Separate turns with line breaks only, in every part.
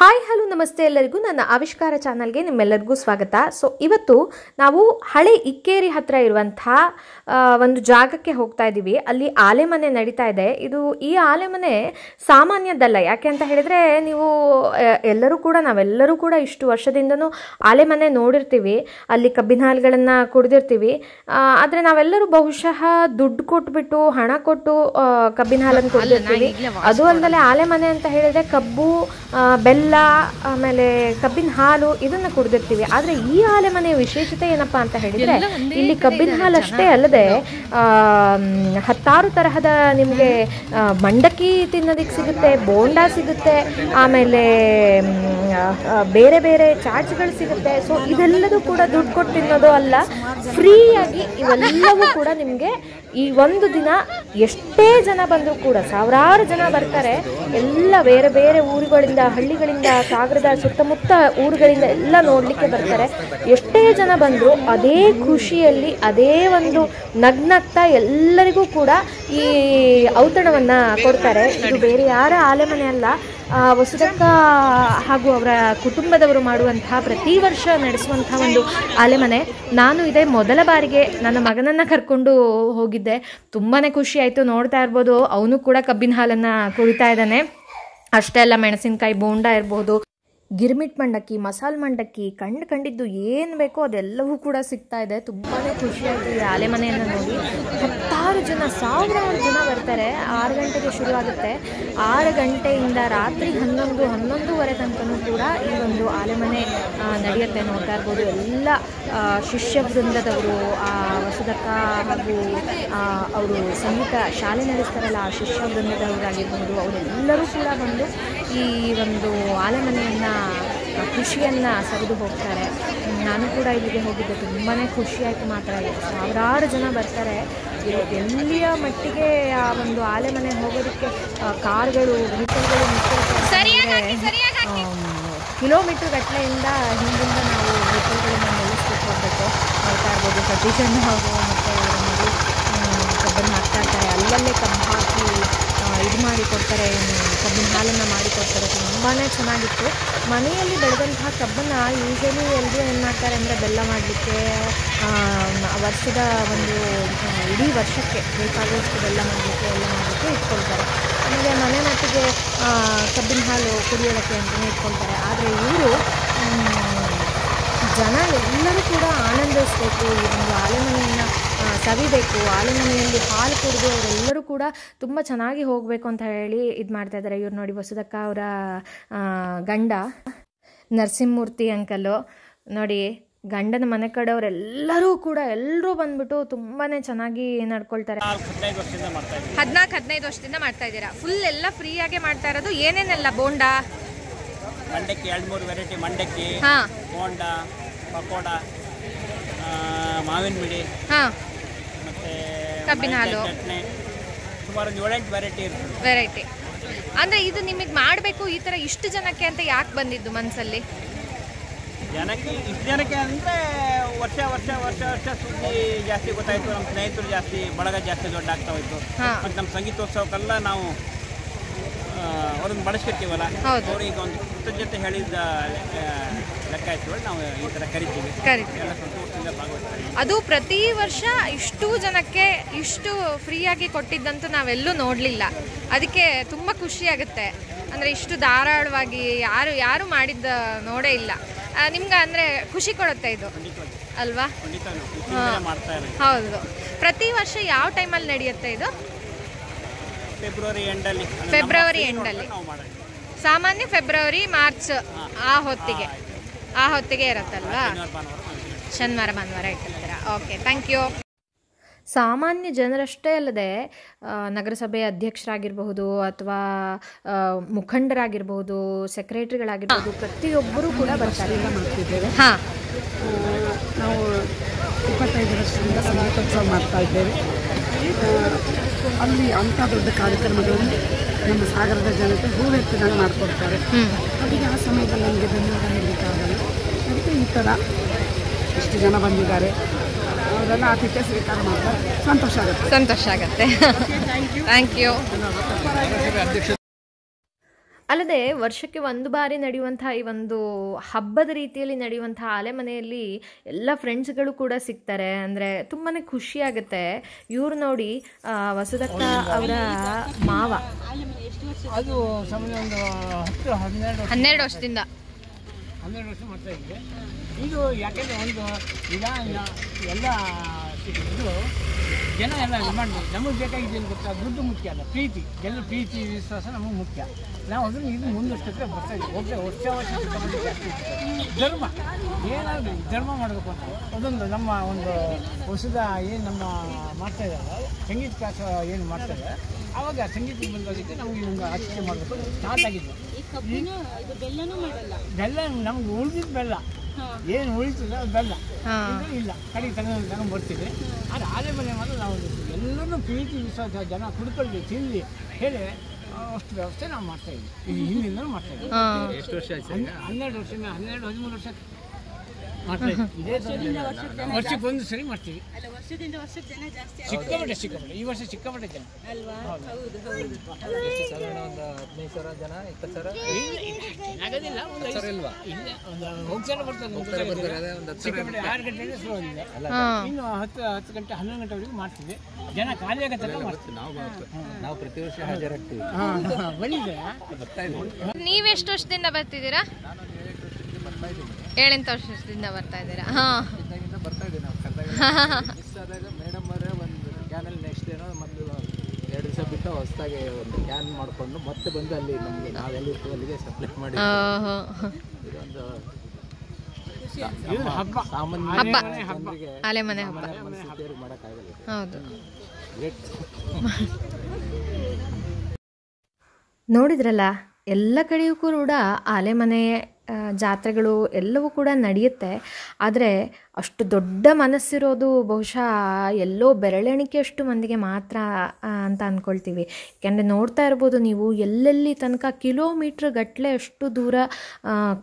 Hi hello ನಮಸ್ತೆ ಎಲ್ಲರಿಗೂ ನನ್ನ ಆವಿಷ್ಕಾರ ಚಾನಲ್ಗೆ ನಿಮ್ಮೆಲ್ಲರಿಗೂ ಸ್ವಾಗತ. ಸೊ ಇವತ್ತು ನಾವು ಹಳೆ ಇಕ್ಕೇರಿ ಹತ್ರ ಇರುವಂತಹ ಒಂದು ಜಾಗಕ್ಕೆ ಹೋಗ್ತಾ ಇದ್ದೀವಿ. ಅಲ್ಲಿ ಆಲೆಮನೆ ನಡೀತಾ ಇದೆ. ಈ ಆಲೆಮನೆ ಸಾಮಾನ್ಯದಲ್ಲ. ಯಾಕೆ ಅಂತ ಹೇಳಿದ್ರೆ ನೀವು ನಾವೆಲ್ಲರೂ ಕೂಡ ಇಷ್ಟು ವರ್ಷದಿಂದನೂ ಆಲೆಮನೆ ನೋಡಿರ್ತೀವಿ, ಅಲ್ಲಿ ಕಬ್ಬಿನ ಹಾಲುಗಳನ್ನು ಕುಡಿದಿರ್ತೀವಿ. ಆದರೆ ನಾವೆಲ್ಲರೂ ಬಹುಶಃ ದುಡ್ಡು ಕೊಟ್ಬಿಟ್ಟು ಹಣ ಕೊಟ್ಟು ಕಬ್ಬಿನ ಹಾಲನ್ನು ಕುಡಿದಿರ್ತೀವಿ. ಅದು ಅಲ್ಲದೆ ಆಲೆಮನೆ ಅಂತ ಹೇಳಿದ್ರೆ ಕಬ್ಬು, ಬೆಲ್ಲ, ಆಮೇಲೆ ಕಬ್ಬಿನ ಹಾಲು ಇದನ್ನ ಕುಡಿದಿರ್ತೀವಿ. ಆದ್ರೆ ಈ ಆಲೆಮನೆಯ ವಿಶೇಷತೆ ಏನಪ್ಪಾ ಅಂತ ಹೇಳಿದ್ರೆ ಇಲ್ಲಿ ಕಬ್ಬಿನ ಹಾಲು ಅಷ್ಟೇ ಅಲ್ಲದೆ ಹತ್ತಾರು ತರಹದ ನಿಮಗೆ ಮಂಡಕ್ಕಿ ತಿನ್ನೋದಿಕ್ಕೆ ಸಿಗುತ್ತೆ, ಬೋಂಡಾ ಸಿಗುತ್ತೆ, ಆಮೇಲೆ ಬೇರೆ ಬೇರೆ ಚಾಟ್ಸ್ಗಳು ಸಿಗುತ್ತೆ. ಸೊ ಇದೆಲ್ಲದೂ ಕೂಡ ದುಡ್ಡು ಕೊಟ್ಟು ತಿನ್ನೋದು ಅಲ್ಲ, ಫ್ರೀಯಾಗಿ ಇವೆಲ್ಲವೂ ಕೂಡ ನಿಮಗೆ ಈ ಒಂದು ದಿನ ಎಷ್ಟೇ ಜನ ಬಂದರೂ ಕೂಡ, ಸಾವಿರಾರು ಜನ ಬರ್ತಾರೆ, ಎಲ್ಲ ಬೇರೆ ಬೇರೆ ಊರುಗಳಿಂದ, ಹಳ್ಳಿಗಳಿಂದ, ಸಾಗರದ ಸುತ್ತಮುತ್ತ ಊರುಗಳಿಂದ ಎಲ್ಲ ನೋಡಲಿಕ್ಕೆ ಬರ್ತಾರೆ. ಎಷ್ಟೇ ಜನ ಬಂದರೂ ಅದೇ ಖುಷಿಯಲ್ಲಿ, ಅದೇ ಒಂದು ನಗ್ನಗ್ತಾ ಎಲ್ಲರಿಗೂ ಕೂಡ ಈ ಔತಣವನ್ನು ಕೊಡ್ತಾರೆ. ಇದು ಬೇರೆ ಯಾರ ಆಲೆಮನೆ ಅಲ್ಲ, ವಸುದಕ್ಕ ಹಾಗೂ ಅವರ ಕುಟುಂಬದವರು ಮಾಡುವಂತಹ ಪ್ರತಿ ವರ್ಷ ನಡೆಸುವಂತಹ ಒಂದು ಆಲೆಮನೆ. ನಾನು ಇದೇ ಮೊದಲ ಬಾರಿಗೆ ನನ್ನ ಮಗನನ್ನು ಕರ್ಕೊಂಡು ಹೋಗಿದ್ದೆ. ತುಂಬಾ ಖುಷಿ ಆಯಿತು. ನೋಡ್ತಾ ಇರ್ಬೋದು, ಅವನು ಕೂಡ ಕಬ್ಬಿನ ಹಾಲನ್ನು ಕುಡಿತಾ ಇದ್ದಾನೆ. ಅಷ್ಟೇ ಅಲ್ಲ, ಮೆಣಸಿನಕಾಯಿ ಬೋಂಡ ಇರ್ಬೋದು, ಗಿರ್ಮಿಟ್ ಮಂಡಕ್ಕಿ, ಮಸಾಲೆ ಮಂಡಕ್ಕಿ, ಕಂಡಿದ್ದು ಏನು ಬೇಕೋ ಅದೆಲ್ಲವೂ ಕೂಡ ಸಿಗ್ತಾ ಇದೆ. ತುಂಬಾ ಖುಷಿಯಾಗಿ ಈ ಆಲೆಮನೆಯನ್ನು ನೋಡಿ ಹತ್ತಾರು ಜನ, ಸಾವಿರಾರು ಜನ ಬರ್ತಾರೆ. 6 ಗಂಟೆಗೆ ಶುರು ಆಗುತ್ತೆ. 6 ಗಂಟೆಯಿಂದ ರಾತ್ರಿ 11-11:30 ತನಕನೂ ಕೂಡ ಈ ಒಂದು ಆಲೆಮನೆ ನಡೆಯುತ್ತೆ. ನೋಡ್ತಾ ಇರ್ಬೋದು, ಎಲ್ಲ ಶಿಷ್ಯ ವೃಂದದವರು, ವಸುದಕ್ಕ ಹಾಗೂ ಅವರು ಸಂಗೀತ ಶಾಲೆ ನಡೆಸ್ತಾರಲ್ಲ ಆ ಶಿಷ್ಯ ವೃಂದದವರಾಗಿರ್ಬೋದು, ಅವರೆಲ್ಲರೂ ಕೂಡ ಬಂದು ಈ ಒಂದು ಆಲೆಮನೆಯನ್ನು ಖುಷಿಯನ್ನು ಸರಿದು ಹೋಗ್ತಾರೆ. ನಾನು ಕೂಡ ಇಲ್ಲಿಗೆ ಹೋಗಿದ್ದೆ. ತುಂಬಾ ಖುಷಿಯಾಯಿತು. ಮಾತ್ರ ಸಾವಿರಾರು ಜನ ಬರ್ತಾರೆ. ಎಲ್ಲಿಯ ಮಟ್ಟಿಗೆ ಆ ಒಂದು ಆಲೆಮನೆ ಹೋಗೋದಕ್ಕೆ ಕಾರ್ಗಳು, ವೆಹಿಕಲ್ಗಳು ಕಿಲೋಮೀಟರ್ ಗಟ್ಟಲೆಯಿಂದ ಹಿಂದಿಂದ ನಾವು ವೆಹಿಕಲ್ಗಳನ್ನು ನಿಲ್ಲಿಸ್ಬಿಟ್ಟು ಹೋಗಬೇಕು. ನೋಡ್ತಾ ಇರ್ಬೋದು, ಸತೀಶಣ್ಣ ಹಾಗೂ ಮತ್ತು ಕಬ್ಬನ್ನು ಹಾಕ್ತಾ ಇರ್ತಾರೆ. ಅಲ್ಲಲ್ಲೇ ಕಬ್ಬು ಹಾಕಿ ಇದು ಮಾಡಿಕೊಡ್ತಾರೆ, ಕಬ್ಬಿನ ಹಾಲನ್ನು ಮಾಡಿಕೊಡ್ತಾರೆ. ತುಂಬಾ ಚೆನ್ನಾಗಿತ್ತು. ಮನೆಯಲ್ಲಿ ಬೆಳೆದಂತಹ ಕಬ್ಬನ್ನು ಯೂಶಲಿ ಎಲ್ಲರೂ ಏನು ಮಾಡ್ತಾರೆ ಅಂದರೆ ಬೆಲ್ಲ ಮಾಡಲಿಕ್ಕೆ, ವರ್ಷದ ಒಂದು ಇಡೀ ವರ್ಷಕ್ಕೆ ಬೇಕಾಗುವಷ್ಟು ಬೆಲ್ಲ ಮಾಡಲಿಕ್ಕೆ ಇಟ್ಕೊಳ್ತಾರೆ. ಆಮೇಲೆ ಮನೆ ಮಟ್ಟಿಗೆ ಕಬ್ಬಿನ ಹಾಲು ಕುಡಿಯೋದಕ್ಕೆ ಅಂತಲೇ ಇಟ್ಕೊಳ್ತಾರೆ. ಆದರೆ ಇವರು ಜನ ಎಲ್ಲರೂ ಕೂಡ ಆನಂದಿಸಬೇಕು, ಈ ಒಂದು ಆಲೆಮನೆಯನ್ನು ಸವಿಬೇಕು, ಆಲೆಮನೆಯಲ್ಲಿ ಹಾಲು ಕುಡಿದು ಅವರೆಲ್ಲರೂ ಕೂಡ ತುಂಬ ಚೆನ್ನಾಗಿ ಹೋಗಬೇಕು ಅಂತ ಹೇಳಿ ಇದು ಮಾಡ್ತಾ ಇದ್ದಾರೆ. ಇವ್ರು ನೋಡಿ, ವಸುದಕ್ಕ ಅವರ ಗಂಡ ನರಸಿಂಹಮೂರ್ತಿ ಅಂಕಲು ನೋಡಿ, ಗಂಡನ ಮನೆ ಕಡೆಯವರೆಲ್ಲರೂ ಕೂಡ ಎಲ್ಲರೂ ಬಂದ್ಬಿಟ್ಟು ತುಂಬಾ ಚೆನ್ನಾಗಿ ನಡ್ಕೊಳ್ತಾರೆ. 14-15 ವರ್ಷದಿಂದ ಮಾಡ್ತಾ ಇದ್ದೀರಾ? ಫುಲ್ ಎಲ್ಲ ಫ್ರೀಯಾಗೆ ಮಾಡ್ತಾ ಇರೋದು? ಏನೇನೆಲ್ಲ? ಬೋಂಡಾ,
ಮಂಡಕ್ಕಿ, 2-3 ವೆರೈಟಿ ಮಂಡಕ್ಕಿ, ಬೋಂಡಾ, ಪಕೋಡ, ಮಾವಿನ ಮಿಡಿ, ಮತ್ತೆ
ಕಬ್ಬಿನ ಹಾಲು,
ಸುಮಾರು 7-8
ವೆರೈಟಿ. ಅಂದರೆ ಇದು ನಿಮಗೆ ಮಾಡಬೇಕು ಈ ಥರ ಇಷ್ಟು ಜನಕ್ಕೆ ಅಂತ ಯಾಕೆ ಬಂದಿದ್ದು ಮನಸ್ಸಲ್ಲಿ?
ಇಷ್ಟು ಜನಕ್ಕೆ ಅಂದರೆ ವರ್ಷ ಸುದ್ದಿ ಜಾಸ್ತಿ ಗೊತ್ತಾಯಿತು. ನಮ್ಮ ಸ್ನೇಹಿತರು ಜಾಸ್ತಿ, ಬಳಗ ಜಾಸ್ತಿ ದೊಡ್ಡ ಆಗ್ತಾ ಹೋಯ್ತು. ಮತ್ತು ನಮ್ಮ ಸಂಗೀತೋತ್ಸವಕ್ಕೆಲ್ಲ ನಾವು ಅವ್ರನ್ನ ಬಳಸ್ಕೊತೀವಲ್ಲ, ಅವ್ರಿಗೆ ಒಂದು ಕೃತಜ್ಞತೆ ಹೇಳಿದ ಲೆಕ್ಕ ಆಯ್ತು. ನಾವು ಈ ಥರ ಕರಿತೀವಿ. ಎಲ್ಲ ಸಂತೋಷದಿಂದ ಭಾಗವಹಿಸ್ತೀವಿ. ಅದು
ಪ್ರತಿ ವರ್ಷ ಇಷ್ಟು ಜನಕ್ಕೆ ಇಷ್ಟು ಫ್ರೀಯಾಗಿ ಕೊಟ್ಟಿದ್ದಂತೂ ನಾವೆಲ್ಲೂ ನೋಡಲಿಲ್ಲ. ಅದಕ್ಕೆ ತುಂಬ ಖುಷಿಯಾಗುತ್ತೆ. ಅಂದರೆ ಇಷ್ಟು ಧಾರಾಳವಾಗಿ ಯಾರು ಮಾಡಿದ್ದ ನೋಡೇ ಇಲ್ಲ. ನಿಮ್ಗೆ ಅಂದರೆ ಖುಷಿ ಕೊಡುತ್ತೆ ಇದು ಅಲ್ವಾ? ಹೌದು. ಪ್ರತಿ ವರ್ಷ ಯಾವ ಟೈಮಲ್ಲಿ ನಡೆಯುತ್ತೆ ಇದು? ಫೆಬ್ರವರಿ ಎಂಡಲ್ಲಿ. ಸಾಮಾನ್ಯ ಫೆಬ್ರವರಿ ಮಾರ್ಚ್ ಆ ಹೊತ್ತಿಗೆ ಇರುತ್ತಲ್ವಾ? ಶನಿವಾರ ಭಾನುವಾರ ಇಟ್ಟಿರ್ತೀರಾ? Okay, thank you. ಸಾಮಾನ್ಯ ಜನರಷ್ಟೇ ಅಲ್ಲದೆ ನಗರಸಭೆಯ ಅಧ್ಯಕ್ಷರಾಗಿರಬಹುದು ಅಥವಾ ಮುಖಂಡರಾಗಿರ್ಬೋದು, ಸೆಕ್ರೆಟರಿಗಳಾಗಿರ್ಬೋದು, ಪ್ರತಿಯೊಬ್ಬರೂ ಕೂಡ ಬರ್ತಾರೆ. ಹಾಂ,
ನಾವು 25 ವರ್ಷದಿಂದ ಸಂಗೀತೋತ್ಸವ ಮಾಡ್ತಾ ಇದ್ದೇವೆ. ಅಲ್ಲಿ ಅಂಥ ದೊಡ್ಡ ಕಾರ್ಯಕ್ರಮಗಳನ್ನು ನಮ್ಮ ಸಾಗರದ ಜನತೆ ಹೂವೆತ್ತಿದಂಗೆ ಮಾಡಿಕೊಡ್ತಾರೆ. ಅದಕ್ಕೆ ಆ ಸಮಯದಲ್ಲಿ ನಮಗೆ ಧನ್ಯವಾದ ಹೇಳಲಿಕ್ಕಾಗಲ್ಲ. ಅದಕ್ಕೆ ಈ ಥರ ಇಷ್ಟು ಜನ ಬಂದಿದ್ದಾರೆ, ಅವರೆಲ್ಲ ಆತಿಥ್ಯ ಸ್ವೀಕಾರ ಮಾಡ್ತಾರೆ. ಸಂತೋಷ ಆಗುತ್ತೆ.
Thank you. ಅಲ್ಲದೆ ವರ್ಷಕ್ಕೆ ಒಂದು ಬಾರಿ ನಡೆಯುವಂಥ ಈ ಒಂದು ಹಬ್ಬದ ರೀತಿಯಲ್ಲಿ ನಡೆಯುವಂಥ ಆಲೆಮನೆಯಲ್ಲಿ ಎಲ್ಲ ಫ್ರೆಂಡ್ಸ್ಗಳು ಕೂಡ ಸಿಗ್ತಾರೆ. ಅಂದರೆ ತುಂಬಾ ಖುಷಿಯಾಗುತ್ತೆ. ಇವ್ರು ನೋಡಿ ವಸುದಕ್ಕ ಅವರ ಮಾವ,
ಅದು ಸಾಮಾನ್ಯ ಒಂದು
12 ವರ್ಷದಿಂದ
12 ವರ್ಷ ಮಾಡ್ತಾ ಇದ್ದೆ. ಇದು ಯಾಕೆಂದರೆ ಒಂದು ಈಗ ಎಲ್ಲ ಇದು ಜನ ಎಲ್ಲ ಮಾಡ್ಬೋದು. ನಮಗೆ ಬೇಕಾಗಿದ್ದೇನು ಗೊತ್ತಾ, ದುಡ್ಡು ಮುಖ್ಯ ಅಲ್ಲ, ಪ್ರೀತಿ. ಎಲ್ಲ ಪ್ರೀತಿ ವಿಶ್ವಾಸ ನಮಗೆ ಮುಖ್ಯ. ನಾವು ಅದನ್ನು ಇದು ಮುಂದಷ್ಟಕ್ಕೆ ಬರ್ತಾ ಇದ್ದೀವಿ. ವರ್ಷ ಜಾಸ್ತಿ ಧರ್ಮ ಏನಾದರೂ ಧರ್ಮ ಮಾಡಬೇಕು ಅಂತ ಅದೊಂದು ನಮ್ಮ ಒಂದು ಹೊಸದ ಏನು ನಮ್ಮ ಮಾಡ್ತಾ ಇದ್ದಾರೆ ಸಂಗೀತ ಕ್ಲಾಸ್ ಏನು ಮಾಡ್ತಾ ಇದ್ದಾರೆ. ಆವಾಗ ಸಂಗೀತಕ್ಕೆ ಬಂದಾಗಿದ್ದು ನಮಗೆ ಒಂದು ಆಚರಣೆ ಮಾಡಬೇಕು ಸ್ಟಾರ್ಟ್ ಆಗಿದ್ದು. ಬೆಲ್ಲ ನಮ್ಗೆ ಉಳಿದಿದ್ದು ಬೆಲ್ಲ ಏನು ಉಳಿತದೆ ಅದು ಬೆಲ್ಲ ಇಲ್ಲ ಕಡೆಗೆ ತಗೊಂಡು ಬರ್ತೀವಿ. ಆದರೆ ಆಲೆಮನೆ ಮಾತ್ರ ನಾವು ಎಲ್ಲರೂ ಪ್ರೀತಿ ವಿಶ್ವಾಸ ಜನ ಕುಡ್ಕೊಳ್ಳಿ ತಿಂದು ಹೇಳಿ ಅಷ್ಟು ವ್ಯವಸ್ಥೆ ನಾವು ಮಾಡ್ತಾ ಇದ್ವಿ. ಇದು ಹಿಂದಿಂದಲೂ ಮಾಡ್ತಾ ಇದ್ವಿ. ಎಷ್ಟು ವರ್ಷ ಆಯ್ತು? 12 ವರ್ಷ 13 ವರ್ಷ ಮಾಡ್ತಾ ಇದ್ವಿ. ಇದೇ ವರ್ಷಕ್ಕೊಂದು ಸರಿ ಮಾಡ್ತೀವಿ. ಸಿಕ್ಕಾಪಟ್ಟೆ ಈ ವರ್ಷ ಸಿಕ್ಕಾಪಟ್ಟೆ ಜನ ಜನ 20,000 ಜನ ಆಗೋದಿಲ್ಲ. ಹೋಗ್ಸಲ ಬರ್ತಾರೆ. ಸಿಕ್ಕಾಪಟ್ಟೆ 6 ಗಂಟೆಗೆ ಶುರು ಆಗಿದೆ. ಇನ್ನು 10 ಗಂಟೆ 11 ಗಂಟೆವರೆಗೂ ಮಾಡ್ತೀವಿ. ಜನ ಖಾಲಿ ಆಗತ್ತೆ ಮಾಡ್ತೀವಿ. ನಾವು ಪ್ರತಿ ವರ್ಷ ಹಾಜರಾಗ್ತೀವಿ. ಬಂದಿದೆ.
ನೀವೆಷ್ಟು ವರ್ಷದಿಂದ ಬರ್ತಿದ್ದೀರಾ? 7 ವರ್ಷದಿಂದ ಬರ್ತಾ ಇದ್ದೀರಾ? ಹಾಂ,
ಬರ್ತಾ ಇದ್ದೀವಿ. ನಾವು ಮಿಸ್ ಆದಾಗ ಮೇಡಮ್ ಅವರೇ ಒಂದು ಕ್ಯಾನಲ್ಲಿ ನೆಕ್ಸ್ಟ್ ಏನೋ ಮೊದಲು 2 ದಿವಸ ಬಿಟ್ಟು ಹೊಸದಾಗಿ ಒಂದು ಕ್ಯಾನ್ ಮಾಡಿಕೊಂಡು ಮತ್ತೆ ಬಂದು ಅಲ್ಲಿ ನಮಗೆ ನಾವೆಲ್ಲಿರ್ತೀವಿ ಅಲ್ಲಿಗೆ ಸಪ್ಲೈ ಮಾಡಿ ಇದೊಂದು ಹಬ್ಬ. ಸಾಮಾನ್ಯ ಜನರಿಗೆ
ಆಲೆಮನೆ ಹಬ್ಬ
ಮಾಡೋಕ್ಕಾಗಲ್ಲ.
ಹೌದು. ನೋಡಿದ್ರಲ್ಲ, ಎಲ್ಲ ಕಡೆಯೂ ಕೂಡ ಆಲೆಮನೆ ಜಾತ್ರೆಗಳು ಎಲ್ಲವೂ ಕೂಡ ನಡೆಯುತ್ತೆ. ಆದರೆ ಅಷ್ಟು ದೊಡ್ಡ ಮನಸ್ಸಿರೋದು ಬಹುಶಃ ಎಲ್ಲೋ ಬೆರಳೆಣಿಕೆಯಷ್ಟು ಮಂದಿಗೆ ಮಾತ್ರ ಅಂತ ಅಂದ್ಕೊಳ್ತೀವಿ. ಯಾಕೆಂದರೆ ನೋಡ್ತಾ ಇರ್ಬೋದು ನೀವು, ಎಲ್ಲೆಲ್ಲಿ ತನಕ ಕಿಲೋಮೀಟ್ರ್ ಗಟ್ಟಲೆ ಅಷ್ಟು ದೂರ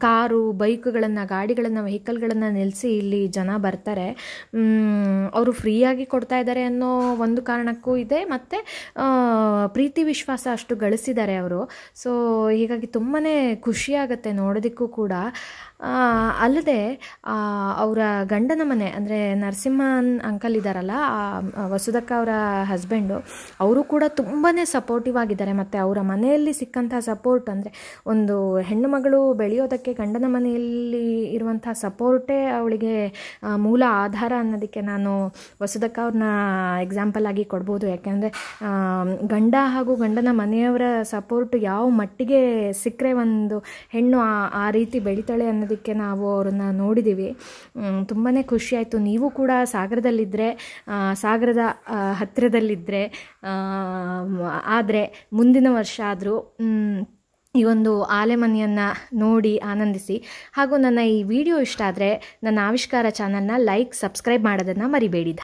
ಕಾರು, ಬೈಕ್ಗಳನ್ನು, ಗಾಡಿಗಳನ್ನು, ವೆಹಿಕಲ್ಗಳನ್ನು ನಿಲ್ಲಿಸಿ ಇಲ್ಲಿ ಜನ ಬರ್ತಾರೆ. ಅವರು ಫ್ರೀಯಾಗಿ ಕೊಡ್ತಾ ಇದ್ದಾರೆ ಅನ್ನೋ ಒಂದು ಕಾರಣಕ್ಕೂ ಇದೆ, ಮತ್ತು ಪ್ರೀತಿ ವಿಶ್ವಾಸ ಅಷ್ಟು ಗಳಿಸಿದ್ದಾರೆ ಅವರು. ಸೊ ಹೀಗಾಗಿ ತುಂಬಾ ಖುಷಿಯಾಗತ್ತೆ ನೋಡೋದಕ್ಕೂ ಕೂಡ. ಅಲ್ಲದೆ ಅವರ ಗಂಡನ ಮನೆ ಅಂದರೆ ನರಸಿಂಹನ್ ಅಂಕಲ್ ಇದ್ದಾರಲ್ಲ, ವಸುದಕ್ಕ ಅವರ ಹಸ್ಬೆಂಡು, ಅವರು ಕೂಡ ತುಂಬಾ ಸಪೋರ್ಟಿವ್ ಆಗಿದ್ದಾರೆ. ಮತ್ತು ಅವರ ಮನೆಯಲ್ಲಿ ಸಿಕ್ಕಂಥ ಸಪೋರ್ಟ್ ಅಂದರೆ ಒಂದು ಹೆಣ್ಣು ಮಗಳು ಬೆಳೆಯೋದಕ್ಕೆ ಗಂಡನ ಮನೆಯಲ್ಲಿ ಇರುವಂಥ ಸಪೋರ್ಟೇ ಅವಳಿಗೆ ಮೂಲ ಆಧಾರ ಅನ್ನೋದಕ್ಕೆ ನಾನು ವಸುದಕ್ಕ ಅವ್ರನ್ನ ಎಕ್ಸಾಂಪಲ್ ಆಗಿ ಕೊಡ್ಬೋದು. ಯಾಕೆಂದರೆ ಗಂಡ ಹಾಗೂ ಗಂಡನ ಮನೆಯವರ ಸಪೋರ್ಟ್ ಯಾವ ಮಟ್ಟಿಗೆ ಸಿಕ್ಕರೆ ಒಂದು ಹೆಣ್ಣು ಆ ರೀತಿ ಬೆಳಿತಾಳೆ ಅನ್ನೋದಕ್ಕೆ ನಾವು ಅವ್ರನ್ನ ನೋಡಿದ್ದೀವಿ. ತುಂಬಾ ಖುಷಿಯಾಯಿತು. ನೀವು ಕೂಡ ಸಾಗರದಲ್ಲಿದ್ದರೆ, ಸಾಗರದ ಹತ್ತಿರದಲ್ಲಿದ್ದರೆ, ಆದರೆ ಮುಂದಿನ ವರ್ಷ ಆದರೂ ಈ ಒಂದು ಆಲೆಮನೆಯನ್ನು ನೋಡಿ ಆನಂದಿಸಿ. ಹಾಗೂ ನನ್ನ ಈ ವಿಡಿಯೋ ಇಷ್ಟ ಆದರೆ ನನ್ನ ಆವಿಷ್ಕಾರ ಚಾನಲ್ನ ಲೈಕ್, ಸಬ್ಸ್ಕ್ರೈಬ್ ಮಾಡೋದನ್ನು ಮರಿಬೇಡಿ.